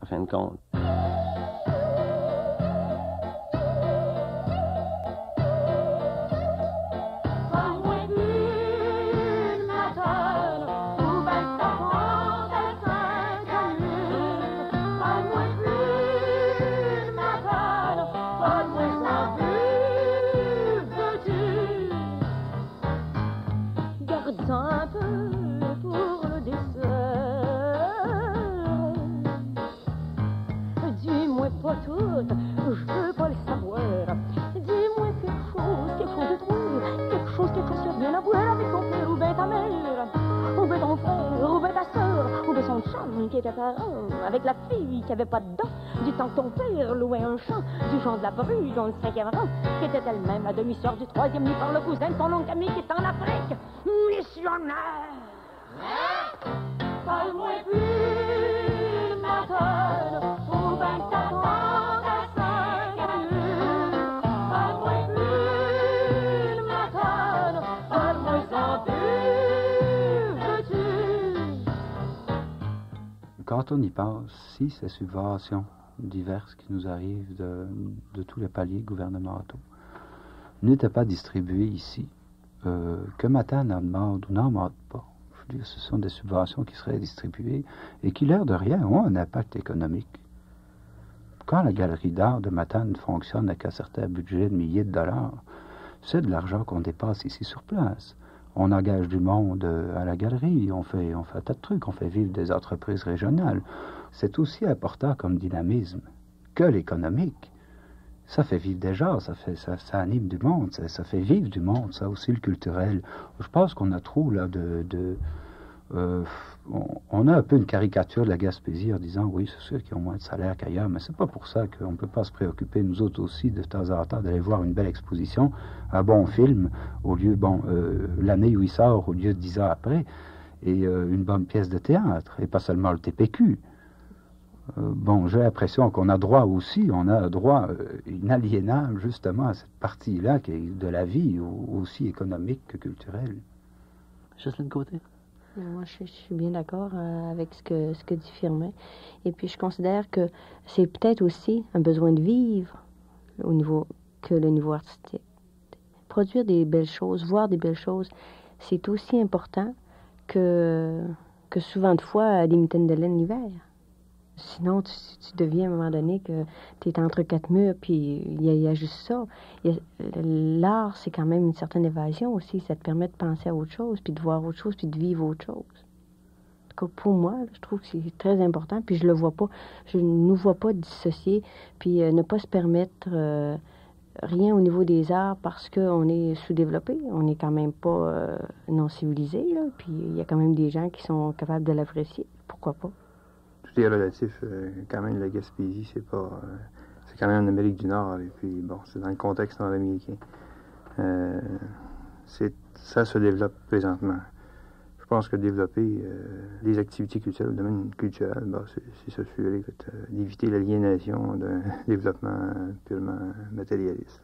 en fin de compte. Avec la fille qui avait pas de dents, du temps que ton père louait un champ, du genre de la Bruge dans le 5e rang, qui était elle-même la demi-sœur du 3e lit par le cousin de ton oncle ami qui est en Afrique. Missionnaire! Parle-moi plus de ma tonne, pour 24 ans à 5 minutes. Parle-moi plus de ma tonne, parle-moi sans but, veux-tu? Quand on y pense, si ces subventions diverses qui nous arrivent de tous les paliers gouvernementaux n'étaient pas distribuées ici, que Matane en demande ou n'en demande pas, je veux dire, ce sont des subventions qui seraient distribuées et qui, l'air de rien, ont un impact économique. Quand la galerie d'art de Matane fonctionne avec un certain budget de milliers de dollars, c'est de l'argent qu'on dépasse ici sur place. On engage du monde à la galerie, on fait un tas de trucs, on fait vivre des entreprises régionales. C'est aussi important comme dynamisme que l'économique. Ça fait vivre des gens, ça anime du monde, ça fait vivre du monde, ça aussi le culturel. Je pense qu'on a trop là on a un peu une caricature de la Gaspésie en disant oui, c'est sûr qu'ils ont moins de salaire qu'ailleurs, mais c'est pas pour ça qu'on ne peut pas se préoccuper, nous autres aussi, de temps en temps, d'aller voir une belle exposition, un bon film, au lieu, l'année où il sort, au lieu de 10 ans après, et une bonne pièce de théâtre, et pas seulement le TPQ. J'ai l'impression qu'on a droit aussi, on a un droit inaliénable justement à cette partie-là qui est de la vie, aussi économique que culturelle. Jocelyne Côté? Moi, je suis bien d'accord avec ce que dit Firmin. Et puis, je considère que c'est peut-être aussi un besoin de vivre le niveau artistique. Produire des belles choses, voir des belles choses, c'est aussi important que souvent de fois des mitaines de laine l'hiver. Sinon, tu deviens à un moment donné que tu es entre quatre murs, puis il y a juste ça. L'art, c'est quand même une certaine évasion aussi. Ça te permet de penser à autre chose, puis de voir autre chose, puis de vivre autre chose. En tout cas, pour moi, je trouve que c'est très important, puis je ne nous vois pas dissocier, puis ne pas se permettre rien au niveau des arts parce qu'on est sous-développé. On n'est quand même pas non civilisé, là, puis il y a quand même des gens qui sont capables de l'apprécier. Pourquoi pas? Tout est relatif. Quand même, la Gaspésie, c'est quand même en Amérique du Nord, et puis c'est dans le contexte nord-américain. Ça se développe présentement. Je pense que développer les activités culturelles, le domaine culturel, c'est s'assurer d'éviter l'aliénation d'un développement purement matérialiste.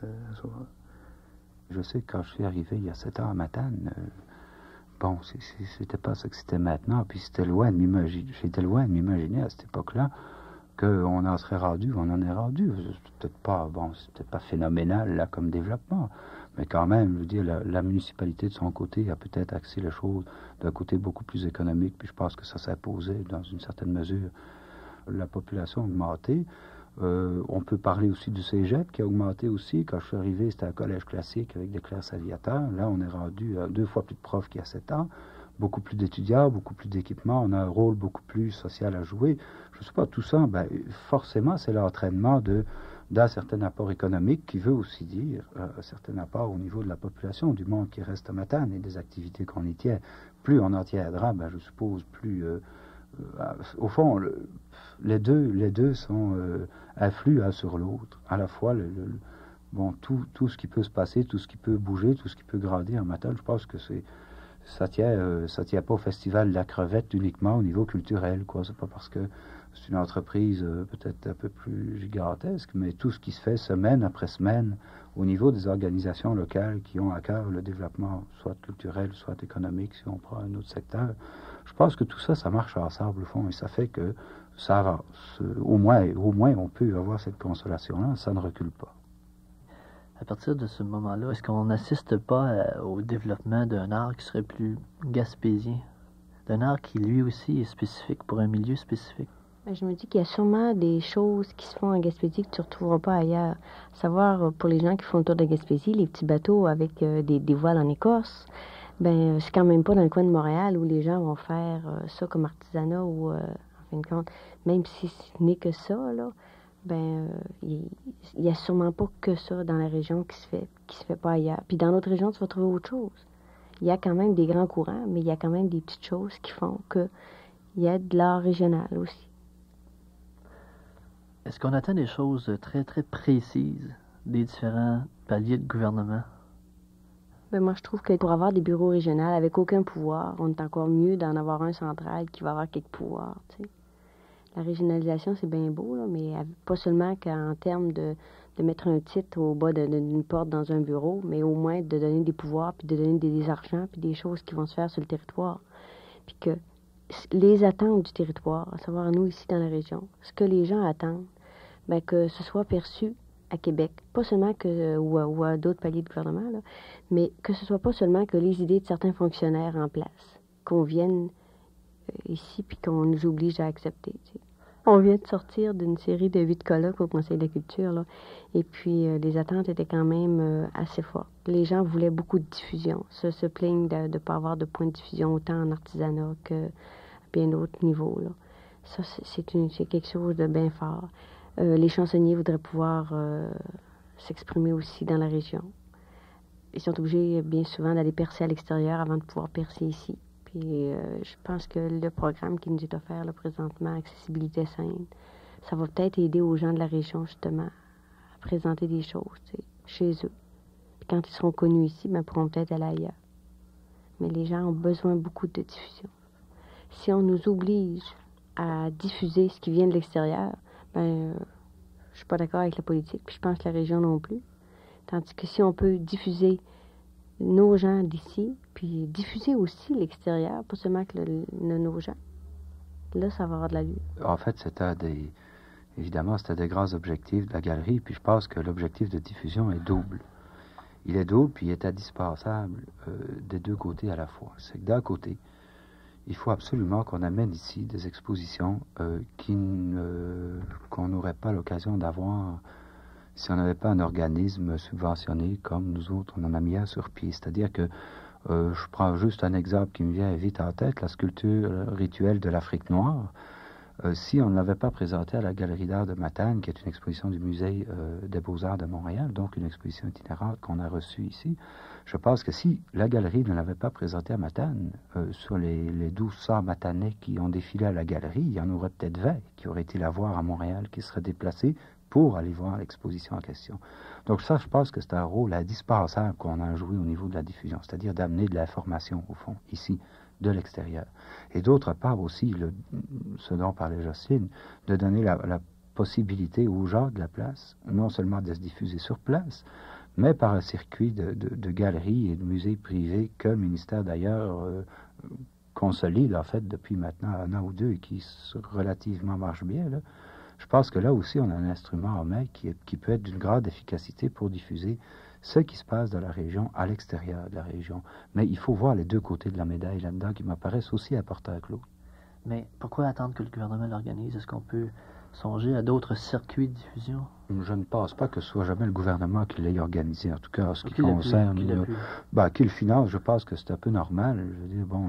Je sais que quand je suis arrivé il y a 7 ans à Matane, c'était pas ça que c'était maintenant, puis j'étais loin de m'imaginer à cette époque-là qu'on en serait rendu, on en est rendu. C'est peut-être pas phénoménal là comme développement, mais quand même, je veux dire, la municipalité de son côté a peut-être axé les choses d'un côté beaucoup plus économique, puis je pense que ça s'est posé dans une certaine mesure. La population a augmenté. On peut parler aussi du cégep qui a augmenté aussi. Quand je suis arrivé, c'était un collège classique avec des classes aviateurs. Là, on est rendu à 2 fois plus de profs qu'il y a 7 ans. Beaucoup plus d'étudiants, beaucoup plus d'équipements. On a un rôle beaucoup plus social à jouer. Je ne sais pas, tout ça, forcément, c'est l'entraînement d'un certain apport économique qui veut aussi dire un certain apport au niveau de la population, du monde qui reste à Matane et des activités qu'on y tient. Plus on en tiendra, je suppose, plus... au fond, les deux sont influent un sur l'autre. À la fois, tout ce qui peut se passer, tout ce qui peut bouger, tout ce qui peut grandir en Matane, je pense que ça tient pas au Festival de la Crevette uniquement au niveau culturel, quoi. C'est pas parce que c'est une entreprise peut-être un peu plus gigantesque, mais tout ce qui se fait semaine après semaine au niveau des organisations locales qui ont à cœur le développement, soit culturel, soit économique, si on prend un autre secteur. Je pense que tout ça, ça marche ensemble, au fond, et ça fait que ça avance. Au moins, on peut avoir cette consolation-là, ça ne recule pas. À partir de ce moment-là, est-ce qu'on n'assiste pas au développement d'un art qui serait plus gaspésien? D'un art qui, lui aussi, est spécifique pour un milieu spécifique? Ben, je me dis qu'il y a sûrement des choses qui se font en Gaspésie que tu ne retrouveras pas ailleurs. À savoir, pour les gens qui font le tour de Gaspésie, les petits bateaux avec des voiles en écorce, ben c'est quand même pas dans le coin de Montréal où les gens vont faire ça comme artisanat ou, en fin de compte, même si ce n'est que ça, là, ben il y a sûrement pas que ça dans la région qui se fait pas ailleurs. Puis dans d'autres régions, tu vas trouver autre chose. Il y a quand même des grands courants, mais il y a quand même des petites choses qui font qu'il y a de l'art régional aussi. Est-ce qu'on attend des choses très, très précises des différents paliers de gouvernement? Ben moi, je trouve que pour avoir des bureaux régionaux avec aucun pouvoir, on est encore mieux d'en avoir un central qui va avoir quelques pouvoirs, tu sais. La régionalisation, c'est bien beau, là, mais pas seulement qu'en termes de mettre un titre au bas d'une porte dans un bureau, mais au moins de donner des pouvoirs, puis de donner des argents, puis des choses qui vont se faire sur le territoire. Puis que les attentes du territoire, à savoir nous ici dans la région, ce que les gens attendent, ben que ce soit perçu à Québec, pas seulement que ou à d'autres paliers de gouvernement, là, mais que ce soit pas seulement que les idées de certains fonctionnaires en place, qu'on vienne ici puis qu'on nous oblige à accepter. Tu sais. On vient de sortir d'une série de 8 colloques au Conseil de la culture, là, et puis les attentes étaient quand même assez fortes. Les gens voulaient beaucoup de diffusion, se plaignent de ne pas avoir de point de diffusion autant en artisanat que à bien d'autres niveaux. Là. Ça, c'est quelque chose de bien fort. Les chansonniers voudraient pouvoir s'exprimer aussi dans la région. Ils sont obligés bien souvent d'aller percer à l'extérieur avant de pouvoir percer ici. Puis je pense que le programme qui nous est offert là, présentement, Accessibilité Scène, ça va peut-être aider aux gens de la région justement à présenter des choses chez eux. Puis quand ils seront connus ici, ben, ils pourront peut-être aller ailleurs. Mais les gens ont besoin beaucoup de diffusion. Si on nous oblige à diffuser ce qui vient de l'extérieur, ben, je suis pas d'accord avec la politique, puis je pense que la région non plus. Tandis que si on peut diffuser nos gens d'ici, puis diffuser aussi l'extérieur, pas seulement que nos gens, là, ça va avoir de l'allure. En fait, évidemment, c'était des grands objectifs de la galerie, puis je pense que l'objectif de diffusion est double. Il est double, puis il est indispensable des deux côtés à la fois. C'est que d'un côté, il faut absolument qu'on amène ici des expositions qu'on n'aurait pas l'occasion d'avoir si on n'avait pas un organisme subventionné comme nous autres, on en a mis un sur pied. C'est-à-dire que, je prends juste un exemple qui me vient vite en tête, la sculpture rituelle de l'Afrique noire. Si on ne l'avait pas présentée à la Galerie d'art de Matane, qui est une exposition du Musée des Beaux-Arts de Montréal, donc une exposition itinérante qu'on a reçue ici, je pense que si la galerie ne l'avait pas présentée à Matane, sur les 1200 Matanais qui ont défilé à la galerie, il y en aurait peut-être 20 qui auraient été la voir à Montréal, qui seraient déplacés pour aller voir l'exposition en question. Donc ça, je pense que c'est un rôle indispensable qu'on a joué au niveau de la diffusion, c'est-à-dire d'amener de l'information, au fond, ici, de l'extérieur. Et d'autre part aussi, ce dont parlait Jocelyne, de donner la possibilité aux gens de la place, non seulement de se diffuser sur place, mais par un circuit de galeries et de musées privés que le ministère d'ailleurs consolide en fait depuis maintenant 1 an ou 2 et qui relativement marche bien. Là. Je pense que là aussi on a un instrument en main qui peut être d'une grande efficacité pour diffuser ce qui se passe dans la région à l'extérieur de la région. Mais il faut voir les deux côtés de la médaille là-dedans qui m'apparaissent aussi importants que l'autre. Mais pourquoi attendre que le gouvernement l'organise? Est-ce qu'on peut songer à d'autres circuits de diffusion? Je ne pense pas que ce soit jamais le gouvernement qui l'ait organisé. En tout cas, en ce qui concerne... Qui le finance, je pense que c'est un peu normal. Je veux dire, bon,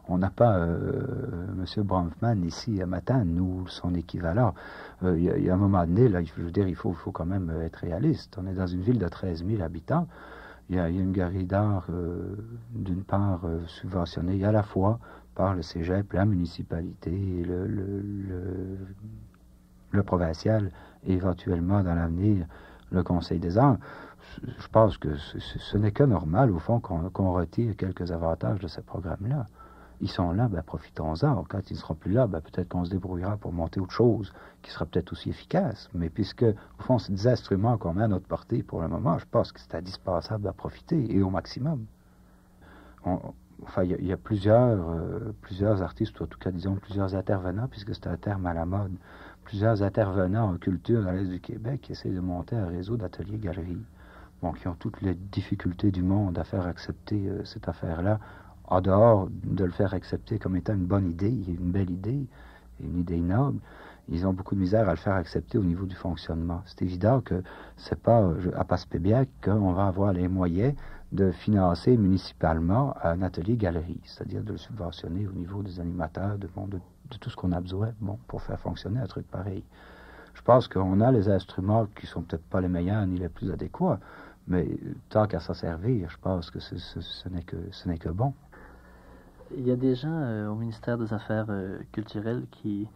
on n'a pas M. Bronfman ici à Matane, ou son équivalent. Il y a un moment donné, là, je veux dire, il faut quand même être réaliste. On est dans une ville de 13 000 habitants. Il y a une galerie d'art, d'une part, subventionnée à la fois par le cégep, la municipalité, le provincial, et éventuellement dans l'avenir le Conseil des arts. Je pense que ce n'est que normal, au fond, qu'on retire quelques avantages de ces programmes-là. Ils sont là, ben profitons-en. Quand ils ne seront plus là, ben peut-être qu'on se débrouillera pour monter autre chose qui sera peut-être aussi efficace. Mais puisque, au fond, c'est des instruments qu'on met à notre portée pour le moment, je pense que c'est indispensable d'en profiter, et au maximum. enfin, il y a plusieurs artistes, ou en tout cas, disons, plusieurs intervenants, puisque c'est un terme à la mode, plusieurs intervenants en culture dans l'Est du Québec qui essaient de monter un réseau d'ateliers-galeries, bon, qui ont toutes les difficultés du monde à faire accepter cette affaire-là, en dehors de le faire accepter comme étant une bonne idée, une belle idée, une idée noble. Ils ont beaucoup de misère à le faire accepter au niveau du fonctionnement. C'est évident que c'est pas à Passepébiac qu'on va avoir les moyens de financer municipalement un atelier-galerie, c'est-à-dire de le subventionner au niveau des animateurs, de tout ce qu'on a besoin pour faire fonctionner un truc pareil. Je pense qu'on a les instruments qui sont peut-être pas les meilleurs ni les plus adéquats, mais tant qu'à s'en servir, je pense que ce n'est que bon. Il y a des gens au ministère des Affaires culturelles qui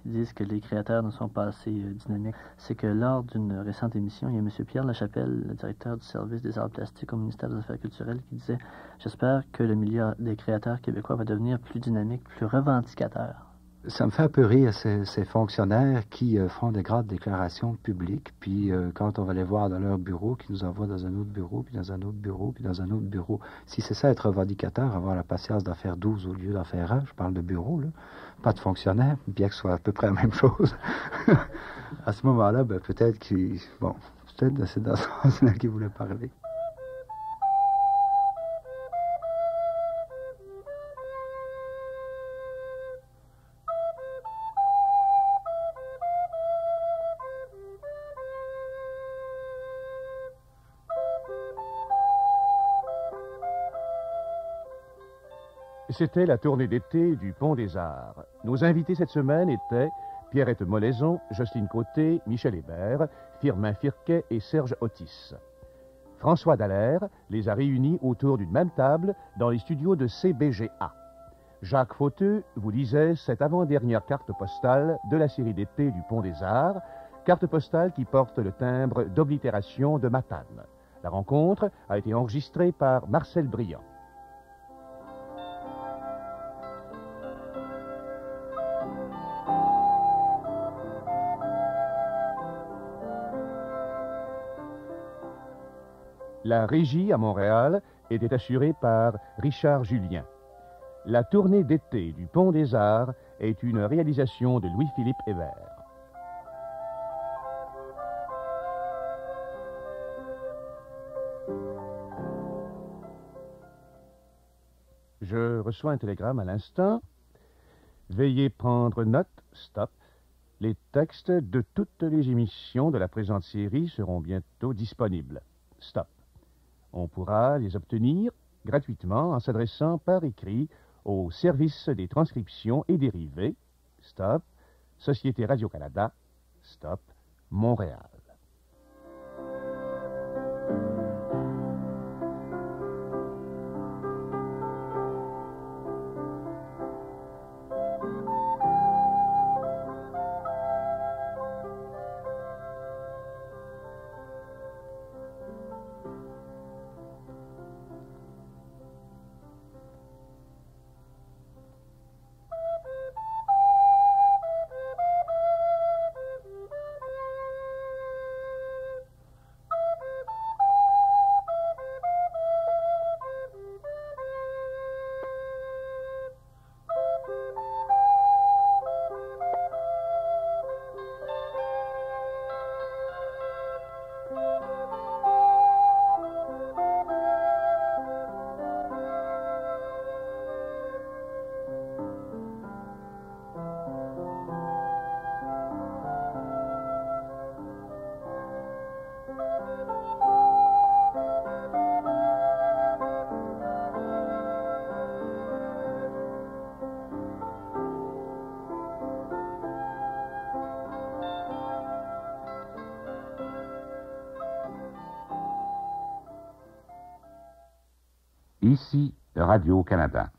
disent que les créateurs ne sont pas assez dynamiques. C'est que lors d'une récente émission, il y a M. Pierre Lachapelle, le directeur du service des arts plastiques au ministère des Affaires culturelles, qui disait « J'espère que le milieu des créateurs québécois va devenir plus dynamique, plus revendicateur. » Ça me fait un peu rire, ces fonctionnaires qui font des grandes déclarations publiques, puis quand on va les voir dans leur bureau, qui nous envoient dans un autre bureau, puis dans un autre bureau, puis dans un autre bureau. Si c'est ça, être revendicateur, avoir la patience d'en faire 12 au lieu d'en faire 1, je parle de bureau, là, pas de fonctionnaires, bien que ce soit à peu près la même chose. À ce moment-là, peut-être peut-être c'est dans ce sens-là qu'il voulait parler. C'était la tournée d'été du Pont des Arts. Nos invités cette semaine étaient Pierrette Molaison, Jocelyne Côté, Michel Hébert, Firmin Firquet et Serge Otis. François Dallaire les a réunis autour d'une même table dans les studios de CBGA. Jacques Fauteux vous lisait cette avant-dernière carte postale de la série d'été du Pont des Arts, carte postale qui porte le timbre d'oblitération de Matane. La rencontre a été enregistrée par Marcel Briand. La régie à Montréal était assurée par Richard Julien. La tournée d'été du Pont des Arts est une réalisation de Louis-Philippe Hébert. Je reçois un télégramme à l'instant. Veuillez prendre note, stop. Les textes de toutes les émissions de la présente série seront bientôt disponibles. Stop. On pourra les obtenir gratuitement en s'adressant par écrit au service des transcriptions et dérivés, stop, Société Radio-Canada, stop, Montréal. Ici, Radio-Canada.